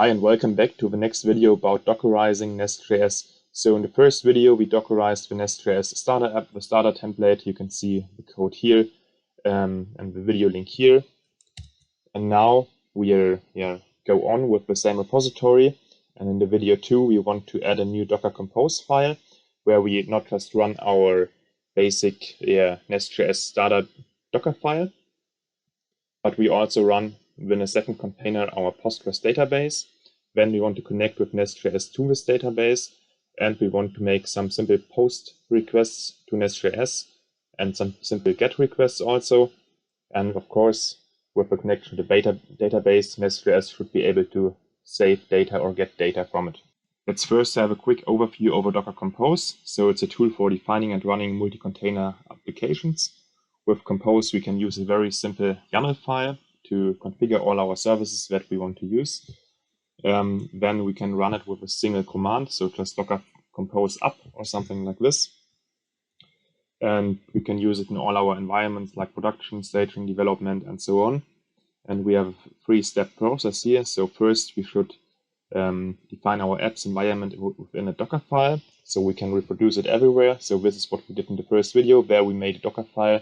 Hi and welcome back to the next video about Dockerizing Nest.js. So in the first video we Dockerized the Nest.js starter app, the starter template. You can see the code here and the video link here. And now we go on with the same repository. And in the video 2 we want to add a new docker-compose file where we not just run our basic Nest.js starter Docker file, but we also run within a second container our Postgres database. Then we want to connect with Nest.js to this database, and we want to make some simple post requests to Nest.js and some simple get requests also. And of course, with the connection to the database, Nest.js should be able to save data or get data from it. Let's first have a quick overview over Docker Compose. So it's a tool for defining and running multi-container applications. With Compose, we can use a very simple YAML file to configure all our services that we want to use. Then we can run it with a single command, so just docker compose up or something like this. And we can use it in all our environments like production, staging, development, and so on. And we have a 3-step process here. So first we should define our app's environment within a Docker file, so we can reproduce it everywhere. So this is what we did in the first video, where we made a Docker file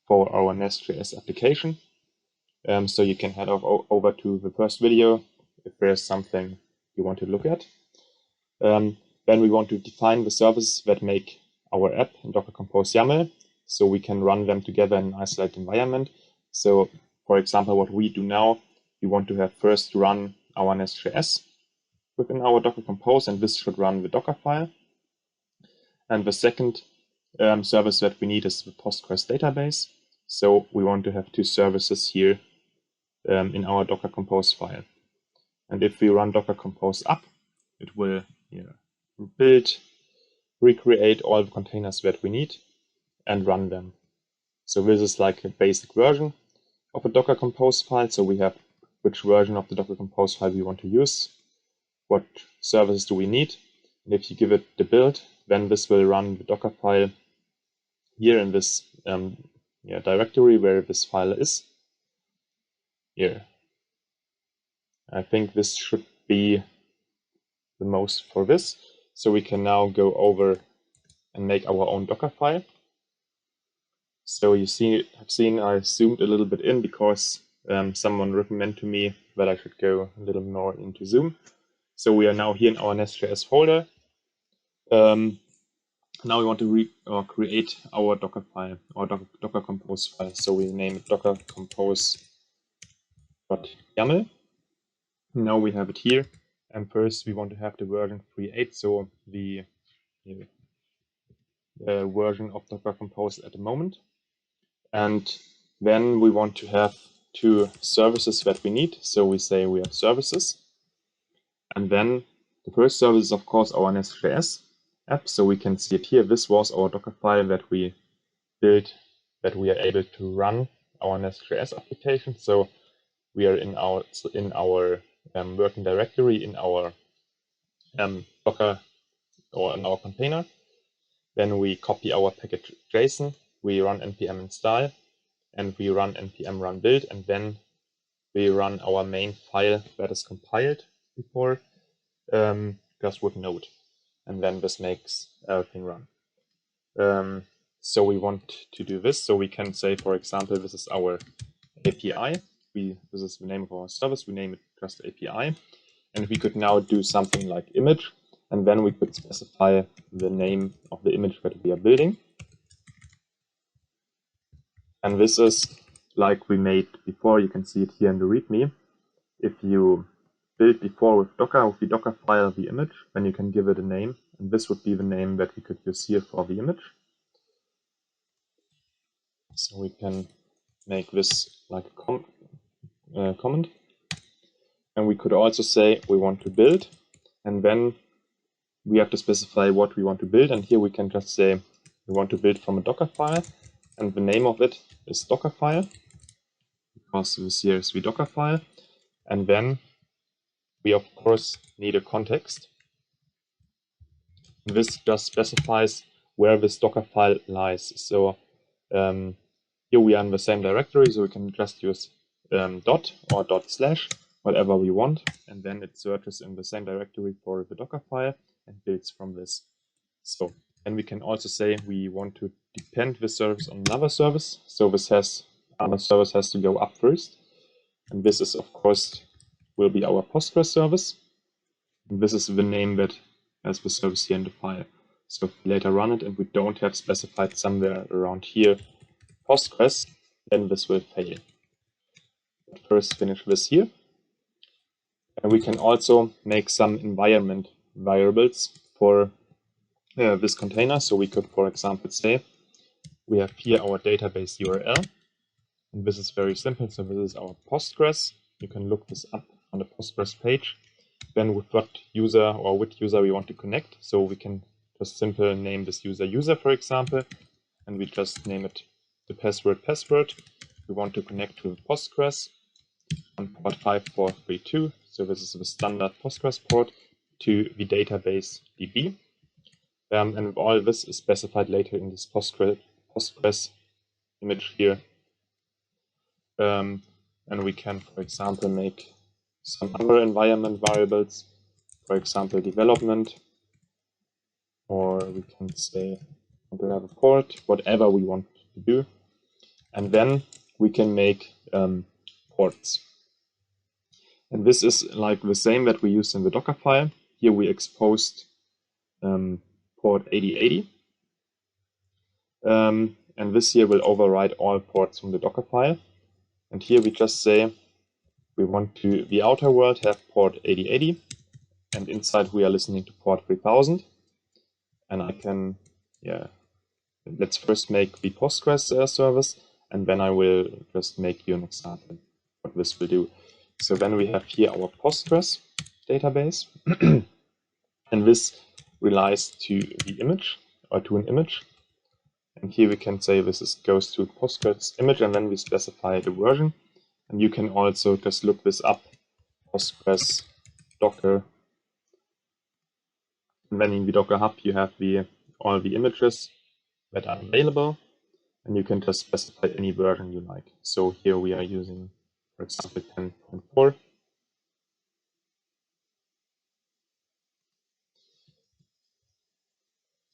for our Nest.js application. So you can head over to the first video if there's something you want to look at. Then we want to define the services that make our app in Docker Compose YAML, so we can run them together in an isolated environment. So for example, what we do now, we want to have first run our Nest.js within our Docker Compose, and this should run the Docker file. And the second service that we need is the Postgres database. So we want to have 2 services here in our Docker Compose file. And if we run docker compose up, it will build, recreate all the containers that we need and run them. So this is like a basic version of a Docker Compose file. So we have which version of the Docker Compose file we want to use, what services do we need. And if you give it the build, then this will run the Docker file here in this directory where this file is. Here. I think this should be the most for this. So we can now go over and make our own Docker file. So you have seen I zoomed a little bit in because someone recommended to me that I should go a little more into zoom. So we are now here in our Nest.js folder. Now we want to create our Docker file, or Docker Compose file. So we name it docker-compose.yml. Now we have it here. And first we want to have the version 3.8, so the version of Docker Compose at the moment. And then we want to have 2 services that we need. So we say we have services. And then the first service is of course our Nest.js app. So we can see it here. This was our Docker file that we built, that we are able to run our Nest.js application. So we are in our working directory in our Docker or in our container. Then we copy our package JSON, we run npm install, and we run npm run build, and then we run our main file that is compiled before, just with Node. And then this makes everything run. So we want to do this. So we can say, for example, this is our API. This is the name of our service. We name it just API. And we could now do something like image. And then we could specify the name of the image that we are building. And this is like we made before. You can see it here in the Readme. If you build before with Docker, with the Docker file, the image, then you can give it a name. And this would be the name that we could use here for the image. So we can make this like a comment. And we could also say we want to build. And then we have to specify what we want to build. And here we can just say we want to build from a Docker file. And the name of it is Docker file, because this here is the Docker file. And then we of course need a context. This just specifies where this Docker file lies. So here we are in the same directory, so we can just use dot or dot slash whatever we want, and then it searches in the same directory for the Docker file and builds from this. So, and we can also say we want to depend this service on another service. So another service has to go up first. And this is, of course, will be our Postgres service. And this is the name that has the service here in the file. So if we later run it and we don't have specified somewhere around here Postgres, then this will fail. But first finish this here. And we can also make some environment variables for this container. So we could, for example, say we have here our database URL. And this is very simple. So this is our Postgres. You can look this up on the Postgres page. Then with what user or which user we want to connect. So we can just simply name this user, for example, and we just name it the password. We want to connect to Postgres on port 5432. So this is the standard Postgres port to the database DB. And all this is specified later in this Postgres image here. And we can, for example, make some other environment variables, for example, development, or we can say we want to have a port, whatever we want to do. And then we can make ports. And this is like the same that we used in the Docker file. Here we exposed port 8080. And this here will override all ports from the Docker file. And here we just say we want to, the outer world, have port 8080. And inside we are listening to port 3000. And I can, let's first make the Postgres service, and then I will just make you an example what this will do. So then we have here our Postgres database, and this relies to the image or to an image. And here we can say this goes to Postgres image, and then we specify the version. And you can also just look this up, Postgres Docker. And then in the Docker Hub, you have all the images that are available, and you can just specify any version you like. So here we are using, for example, 10.4.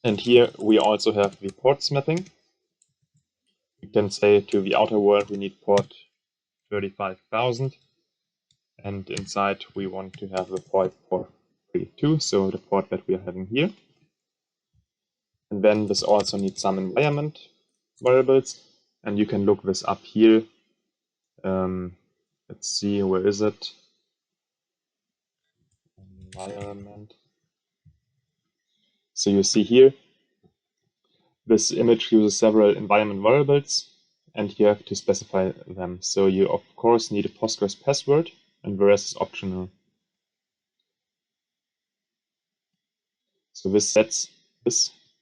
And here we also have the ports mapping. We can say to the outer world we need port 35,000, and inside we want to have the 5432, so the port that we are having here. And then this also needs some environment variables, and you can look this up here. Let's see, where is it? Environment. So you see here, this image uses several environment variables, and you have to specify them. So you, of course, need a Postgres password, and the rest is optional. So this sets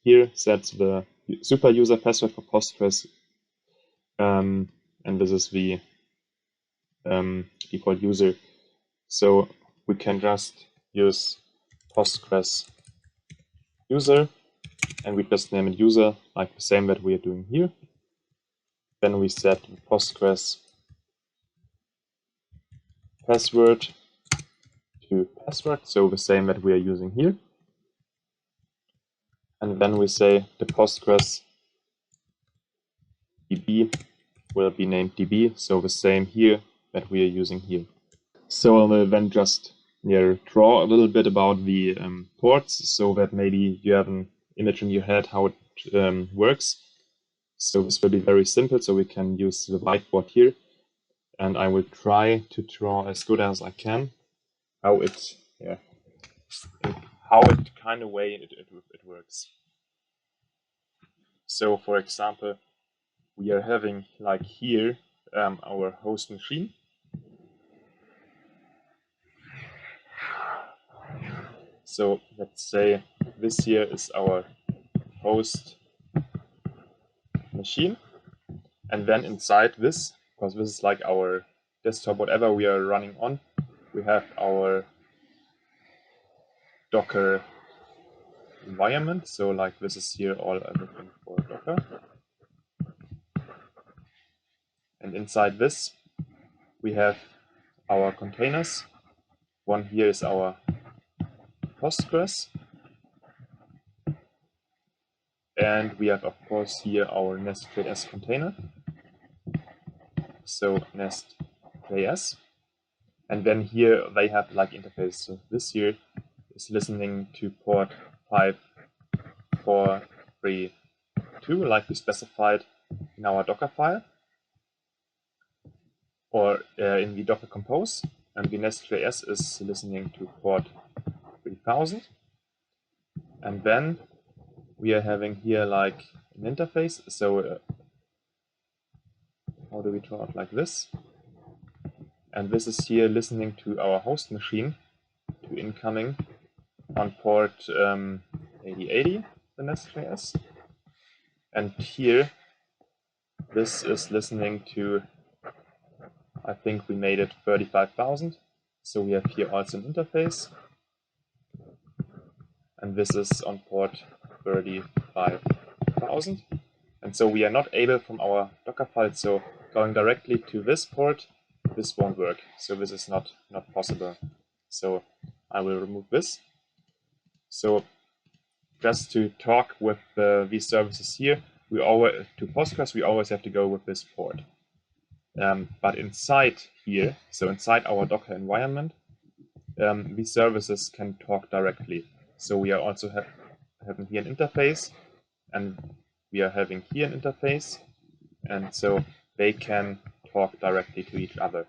the super user password for Postgres, and this is the default user. So we can just use Postgres user, and we just name it user, like the same that we are doing here. Then we set Postgres password to password, so the same that we are using here. And then we say the Postgres DB will be named DB, so the same here that we are using here. So I will then just draw a little bit about the ports, so that maybe you have an image in your head how it works. So this will be very simple, so we can use the whiteboard here, and I will try to draw as good as I can how it kind of way it works. So for example, we are having like here our host machine. So let's say this here is our host machine, and then inside this, because this is like our desktop, whatever we are running on, we have our Docker environment. So like this is here everything for Docker, and inside this we have our containers. One here is our Postgres. And we have, of course, here our NestJS container. So nestjs. And then here they have like interface. So this here is listening to port 5432, like we specified in our Docker file, or in the Docker Compose. And the NestJS is listening to port 3000. And then we are having here like an interface. So how do we draw it like this? And this is here listening to our host machine, to incoming on port 8080, the NestJS. And here, this is listening to, I think we made it 35,000. So we have here also an interface. And this is on port 35,000. And so we are not able from our Docker file, so going directly to this port, this won't work. So this is not possible. So I will remove this. So just to talk with these services here, to Postgres, we always have to go with this port. But inside here, so inside our Docker environment, these services can talk directly. So we are also having here an interface, and we are having here an interface, and so they can talk directly to each other.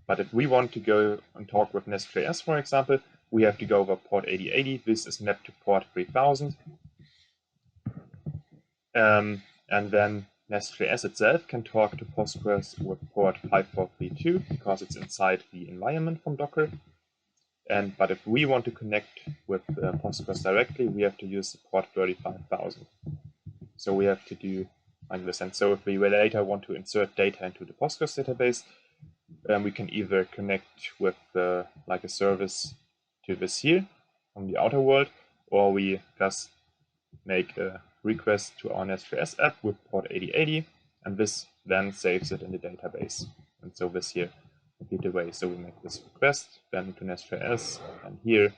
But if we want to go and talk with NestJS, for example, we have to go over port 8080. This is mapped to port 3000. And then NestJS itself can talk to Postgres with port 5432 because it's inside the environment from Docker. But if we want to connect with Postgres directly, we have to use the port 35,000. So we have to do like this. And so if we later want to insert data into the Postgres database, we can either connect with like a service to this here from the outer world, or we just make a request to our NestJS app with port 8080, and this then saves it in the database. And so this here would be the way. So we make this request, then to NestJS, and here,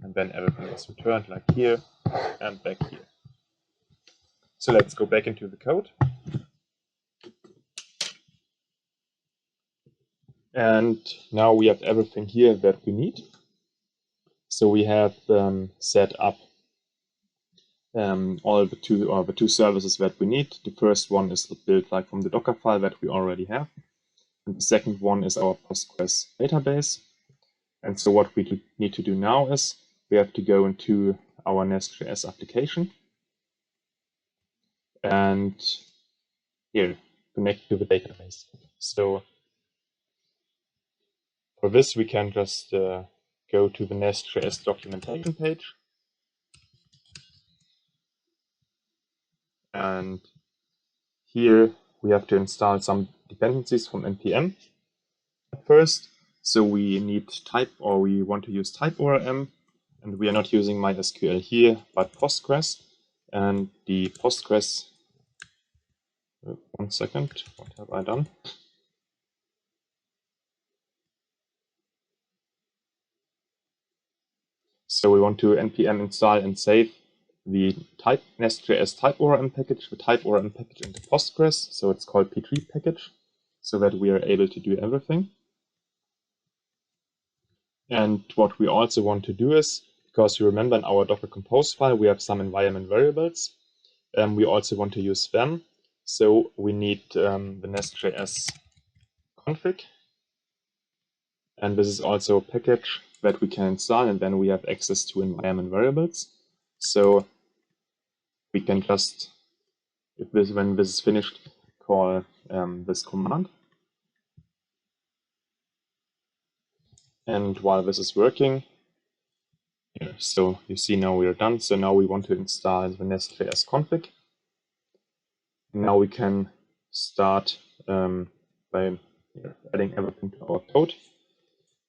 and then everything is returned like here and back here. So let's go back into the code. And now we have everything here that we need. So we have set up all the two services that we need. The first one is built like from the Docker file that we already have. And the second one is our Postgres database. And so what we need to do now is we have to go into our NestJS application and here connect to the database. So for this, we can just go to the NestJS documentation page. And here we have to install some dependencies from npm first. So we need we want to use TypeOrm, and we are not using MySQL here, but Postgres. And the Postgres, one second, what have I done? So we want to npm install and save the NestJS TypeOrm package, the TypeOrm package into Postgres. So it's called p3 package, so that we are able to do everything. And what we also want to do is, because you remember in our Docker Compose file, we have some environment variables. We also want to use them. So we need the NestJS config. And this is also a package that we can install, and then we have access to environment variables. So we can just, when this is finished, call this command. And while this is working, here, so you see now we are done. So now we want to install the NestJS config. Now we can start by adding everything to our code.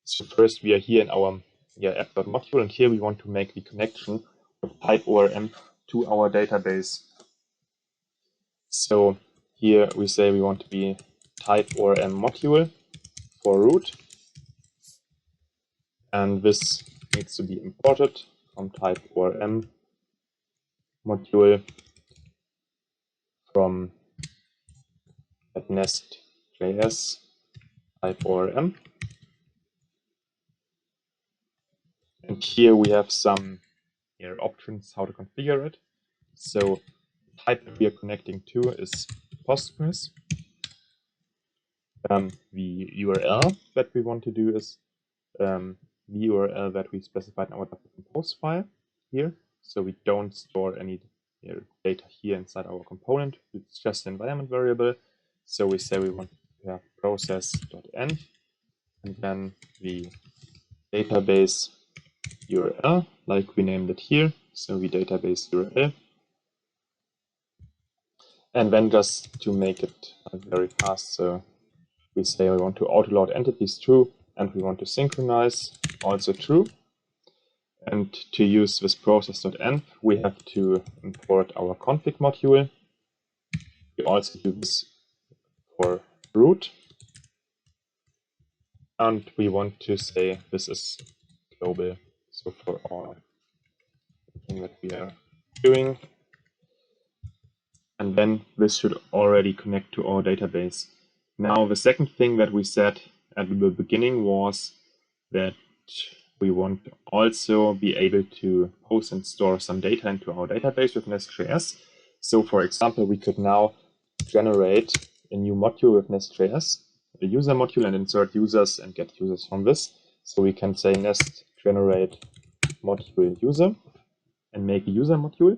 So first we are here in our app.module, and here we want to make the connection of TypeOrm to our database. So here we say we want to be TypeOrm module, for root, and this needs to be imported from TypeOrm module from nestjs TypeOrm. And here we have some options how to configure it. So the type that we are connecting to is Postgres. The URL that we want to do is the URL that we specified in our docker-compose file here. So we don't store any data here inside our component. It's just an environment variable. So we say we want to have process.env and then the database URL, like we named it here. So the database URL. And then just to make it very fast, so we say we want to autoload entities true, and we want to synchronize also true. And to use this process.env, we have to import our config module. We also do this for root. And we want to say this is global, so for all thing that we are doing. And then this should already connect to our database. Now, the second thing that we said at the beginning was that we want to also be able to post and store some data into our database with NestJS. So, for example, we could now generate a new module with NestJS, a user module, and insert users and get users from this. So we can say nest generate module user and make a user module.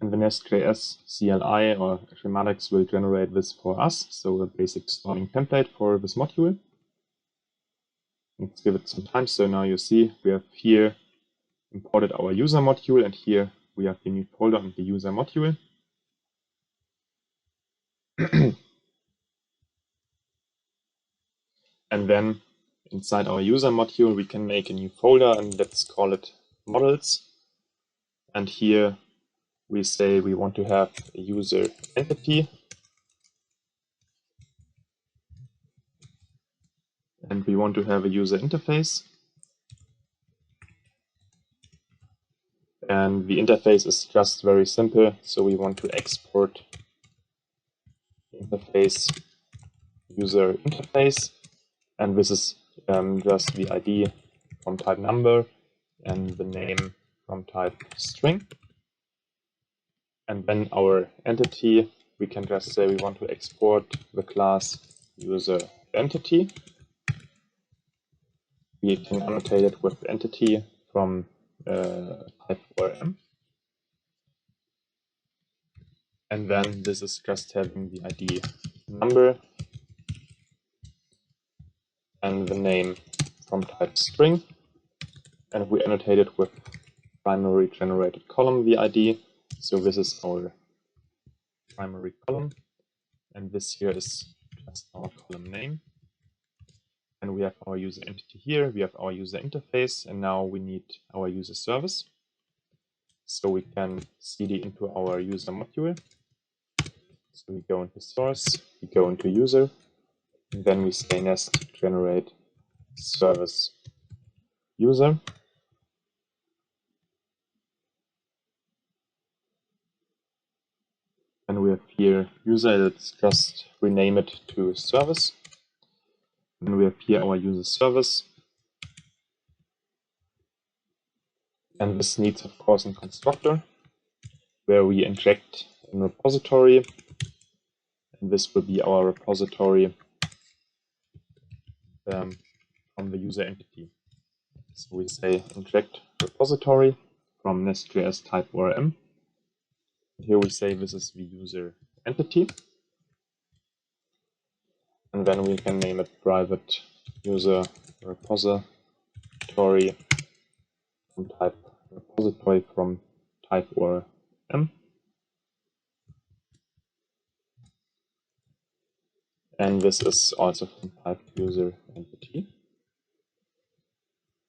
And the NestJS CLI or schematics will generate this for us. So a basic starting template for this module. Let's give it some time. So now you see we have here imported our user module, and here we have the new folder and the user module. And then inside our user module, we can make a new folder, and let's call it models. And here we say we want to have a user entity. And we want to have a user interface. And the interface is just very simple. So we want to export interface user interface. And this is just the ID from type number and the name from type string. And then our entity, we can just say we want to export the class user entity. We can annotate it with entity from TypeOrm. And then this is just having the ID number and the name from type string. And we annotate it with primary generated column the ID. So this is our primary column. And this here is just our column name. And we have our user entity here. We have our user interface. And now we need our user service. So we can cd into our user module. So we go into source, we go into user, and then we say nest generate service user. And we have here user, let's just rename it to service. And we have here our user service. And this needs, of course, a constructor where we inject a repository. And this will be our repository from the user entity. So we say inject repository from NestJS TypeOrm. Here we say this is the user entity. And then we can name it private user repository from type repository from TypeOrm. And this is also from type user entity.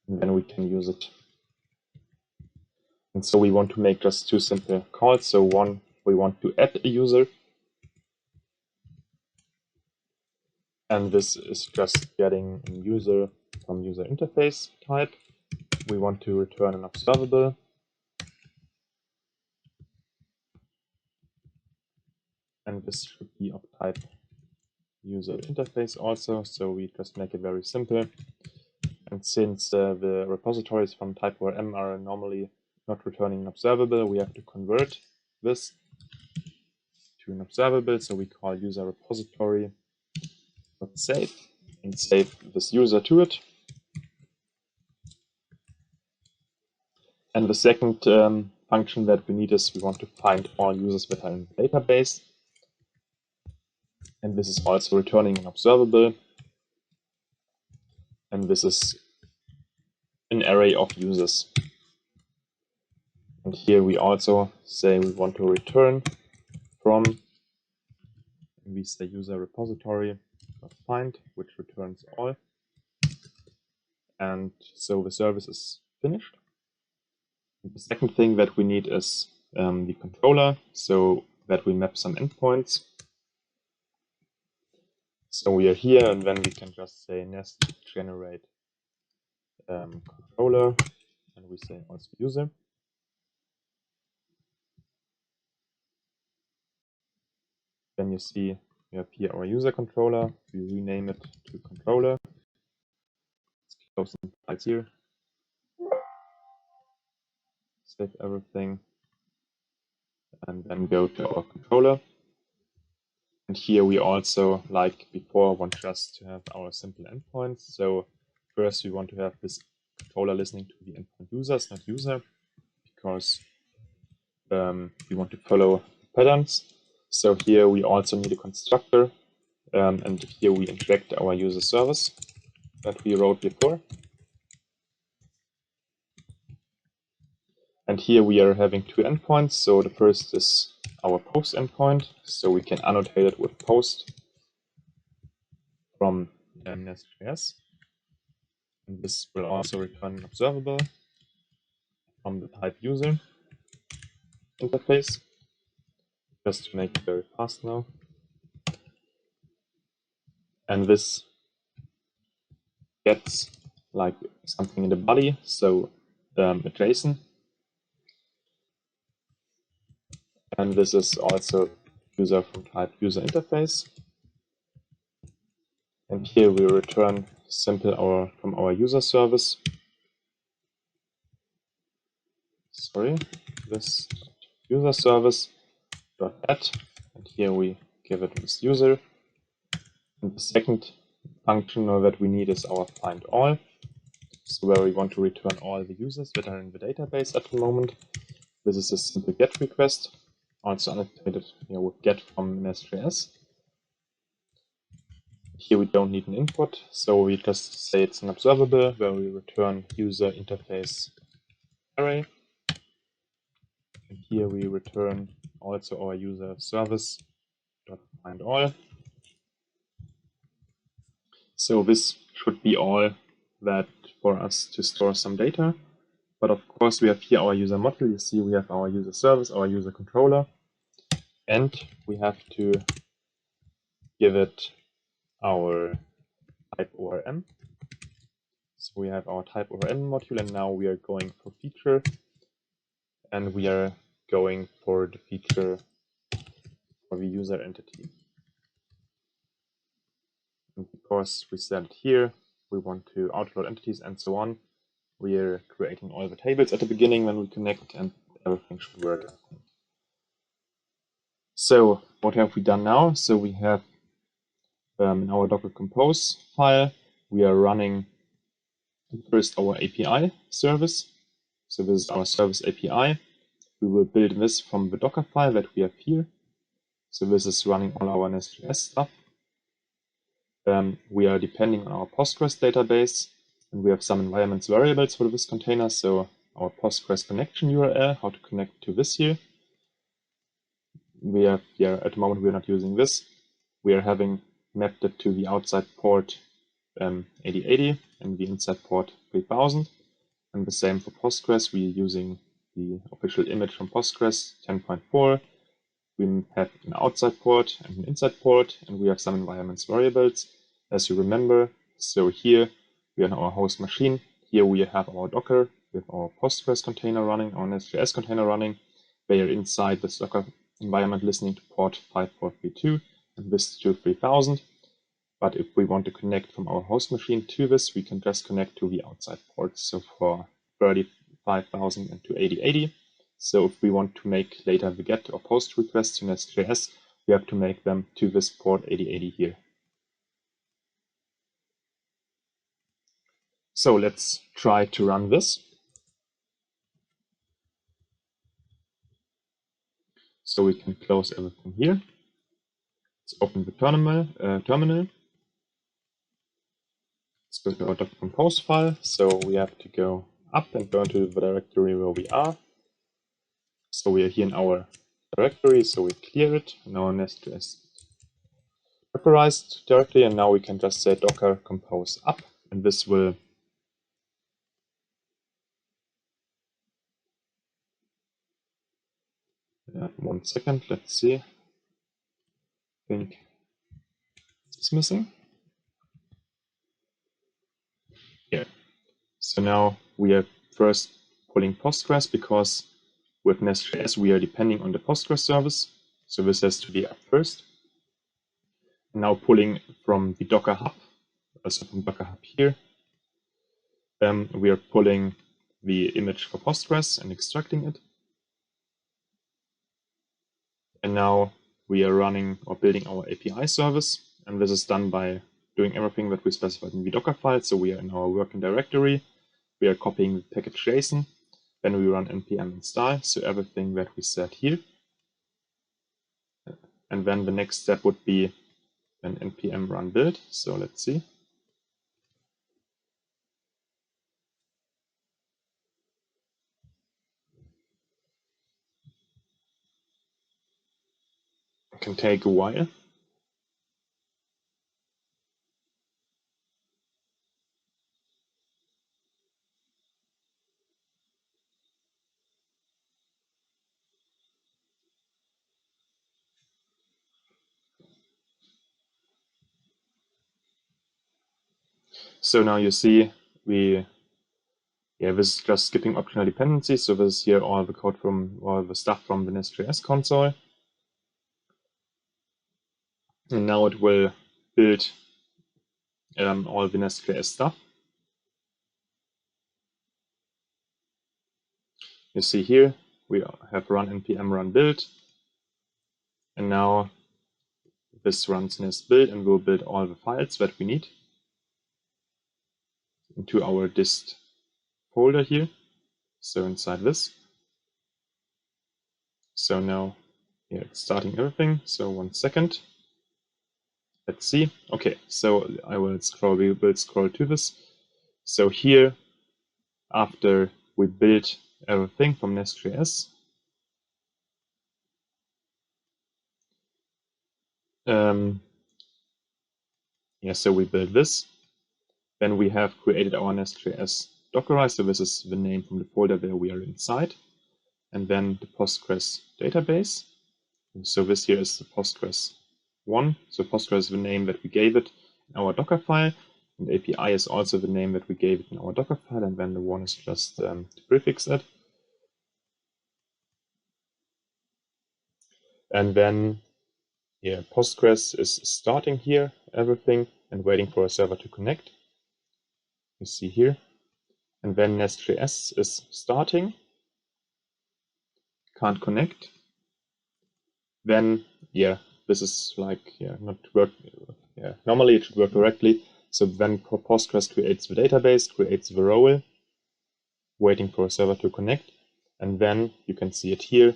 And then we can use it. And so we want to make just two simple calls. So one, we want to add a user. And this is just getting a user from user interface type. We want to return an observable. And this should be of type user interface also, so we just make it very simple. And since the repositories from TypeOrm are normally not returning an observable, we have to convert this to an observable. So we call user repository.save and save this user to it. And the second function that we need is we want to find all users that are in the database. And this is also returning an observable. And this is an array of users. And here we also say we want to return from, and we say user repository.find, which returns all. And so the service is finished. And the second thing that we need is the controller, so that we map some endpoints. So we are here, and then we can just say nest generate controller, and we say also user. Then you see we have here our user controller. We rename it to controller. Let's close the files here. Save everything. And then go to our controller. And here we also, like before, want just to have our simple endpoints. So first we want to have this controller listening to the endpoint users, not user, because we want to follow patterns. So here we also need a constructor, and here we inject our user service that we wrote before. And here we are having two endpoints. So the first is our post endpoint. So we can annotate it with post from NestJS. And this will also return an observable from the type user interface. Just to make it very fast now. And this gets like something in the body, so a JSON. And this is also user from type user interface. And here we return simple from our user service. Sorry, this user service dot add, and here we give it this user. And the second function that we need is our findAll, so where we want to return all the users that are in the database at the moment. This is a simple GET request, also annotated with GET from NestJS. Here we don't need an input, so we just say it's an observable where we return user interface array. And here we return also our user service.findAll. So this should be all that for us to store some data. But of course, we have here our user model. You see we have our user service, our user controller, and we have to give it our TypeOrm. So we have our TypeOrm module, and now we are going for feature, and we are going for the feature for the user entity. And because we said here, we want to outload entities and so on, we are creating all the tables at the beginning when we connect, and everything should work. So what have we done now? So we have in our docker-compose file, we are running first our API service. So this is our service API. We will build this from the Docker file that we have here. So this is running all our NestJS stuff. We are depending on our Postgres database, and we have some environments variables for this container. So our Postgres connection URL, how to connect to this here. We have here, at the moment, we are not using this. We are having mapped it to the outside port 8080 and the inside port 3000. And the same for Postgres. We are using the official image from Postgres 10.4. We have an outside port and an inside port, and we have some environments variables. as you remember. So here we are on our host machine. Here we have our Docker with our Postgres container running, our NestJS container running. They are inside this Docker environment listening to port 5432 and this to 3000. But if we want to connect from our host machine to this, we can just connect to the outside ports. So for 35,000 and to 8080. So if we want to make later the GET or POST requests to NestJS, we have to make them to this port 8080 here. So let's try to run this. So we can close everything here. Let's open the terminal. Let's go to our docker-compose file. So we have to go up and go into the directory where we are. So we are here in our directory, so we clear it in our nestjs-dockerized directory, and now we can just say docker-compose up, and this will one second, let's see. I think it's missing. Here. So now we are first pulling Postgres because with NestJS we are depending on the Postgres service. So this has to be up first. And now pulling from the Docker Hub, also from Docker Hub here, we are pulling the image for Postgres and extracting it. And now we are running or building our API service. And this is done by doing everything that we specified in the Docker file. So we are in our working directory. We are copying the package JSON. Then we run npm install. So everything that we said here. And then the next step would be an npm run build. So let's see. It can take a while. So now you see this is just skipping optional dependencies. So this is here all the code from, all the stuff from the NestJS console. And now it will build all the NestJS stuff. You see here, we have run npm run build. And now this runs nest build and will build all the files that we need into our dist folder here. So inside this. So now it's starting everything. So 1 second. Let's see. Okay, so we will scroll to this. So here, after we build everything from NestJS, so we build this. Then we have created our nestjs-dockerized. So this is the name from the folder where we are inside. And then the Postgres database. So this here is the Postgres 1. So Postgres is the name that we gave it in our Docker file. And API is also the name that we gave it in our Docker file. And then the 1 is just to prefix it. And then Postgres is starting here, everything, and waiting for a server to connect. You see here. And then NestJS is starting. Can't connect. Then, this is like, not work. Normally it should work correctly. So then Postgres creates the database, creates the role, waiting for a server to connect. And then you can see it here.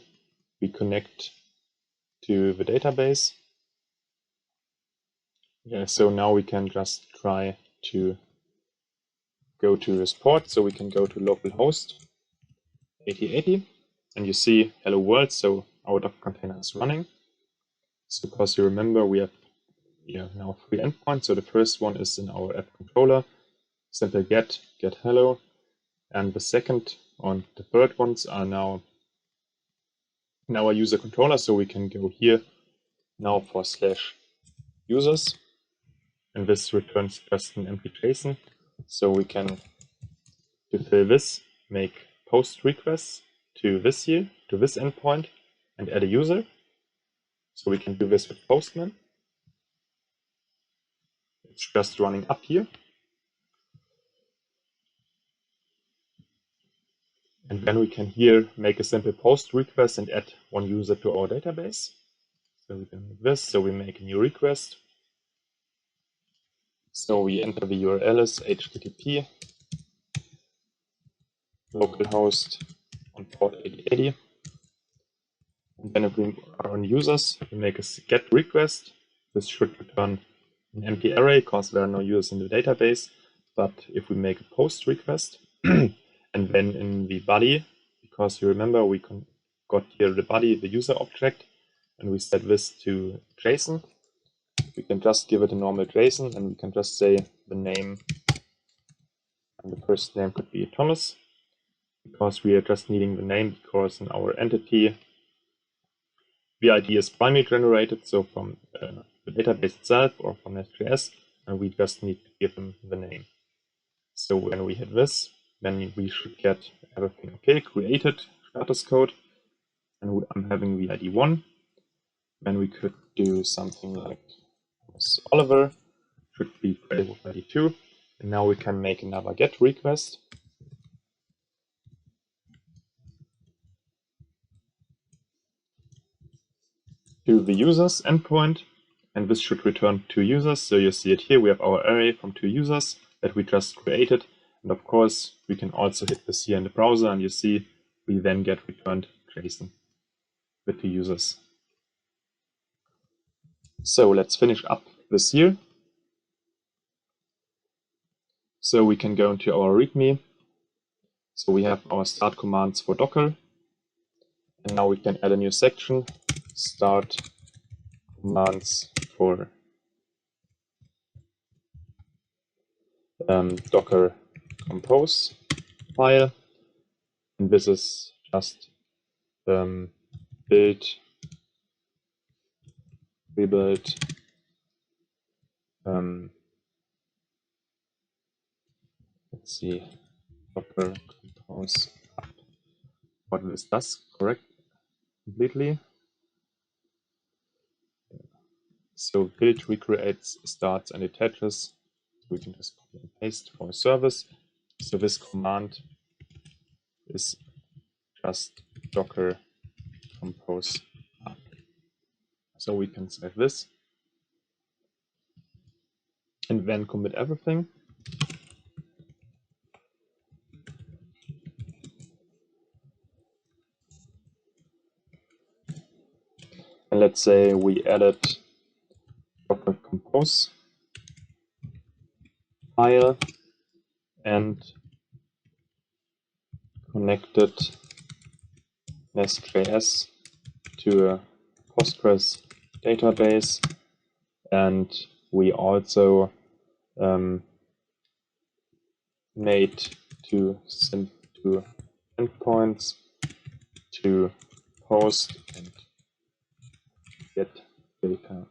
We connect to the database. So now we can just try to go to this port. So we can go to localhost 8080. And you see hello world. So our Docker container is running. So because you remember, we have now 3 endpoints. So the first one is in our app controller, simple get hello. And the second and the third ones are now in our user controller. So we can go here now for /users. and this returns just an empty JSON. So we can, to fill this, make post requests to this here, to this endpoint, and add a user. So we can do this with Postman. It's just running up here. And then we can here make a simple post request and add one user to our database. So we can make this. So we make a new request. So we enter the URL as http localhost on port 8080. And then if we are on users, we make a get request. This should return an empty array because there are no users in the database. But if we make a post request, and then in the body, because you remember we got here the body, the user object, and we set this to JSON, we can just give it a normal JSON, and we can just say the name, and the first name could be Thomas, because we are just needing the name, because in our entity, the ID is primary generated, so from the database itself or from NestJS, and we just need to give them the name. So when we hit this, then we should get everything okay, created, status code, and I'm having the ID 1. Then we could do something like Oliver, should be created with ID 2. And now we can make another GET request. To the users endpoint, and this should return 2 users. So you see it here, we have our array from 2 users that we just created. And of course, we can also hit this here in the browser, and you see we then get returned JSON with 2 users. So let's finish up this here. So we can go into our Readme. So we have our start commands for Docker. And now we can add a new section, start commands for Docker compose file. And this is just build, rebuild, let's see, Docker compose up. What this does, correct? Completely. So build recreates, starts, and attaches. We can just copy and paste for a service. So this command is just docker compose up. So we can save this and then commit everything. And let's say we added docker compose file and connected NestJS to a Postgres database, and we also made to send to endpoints to post and get data.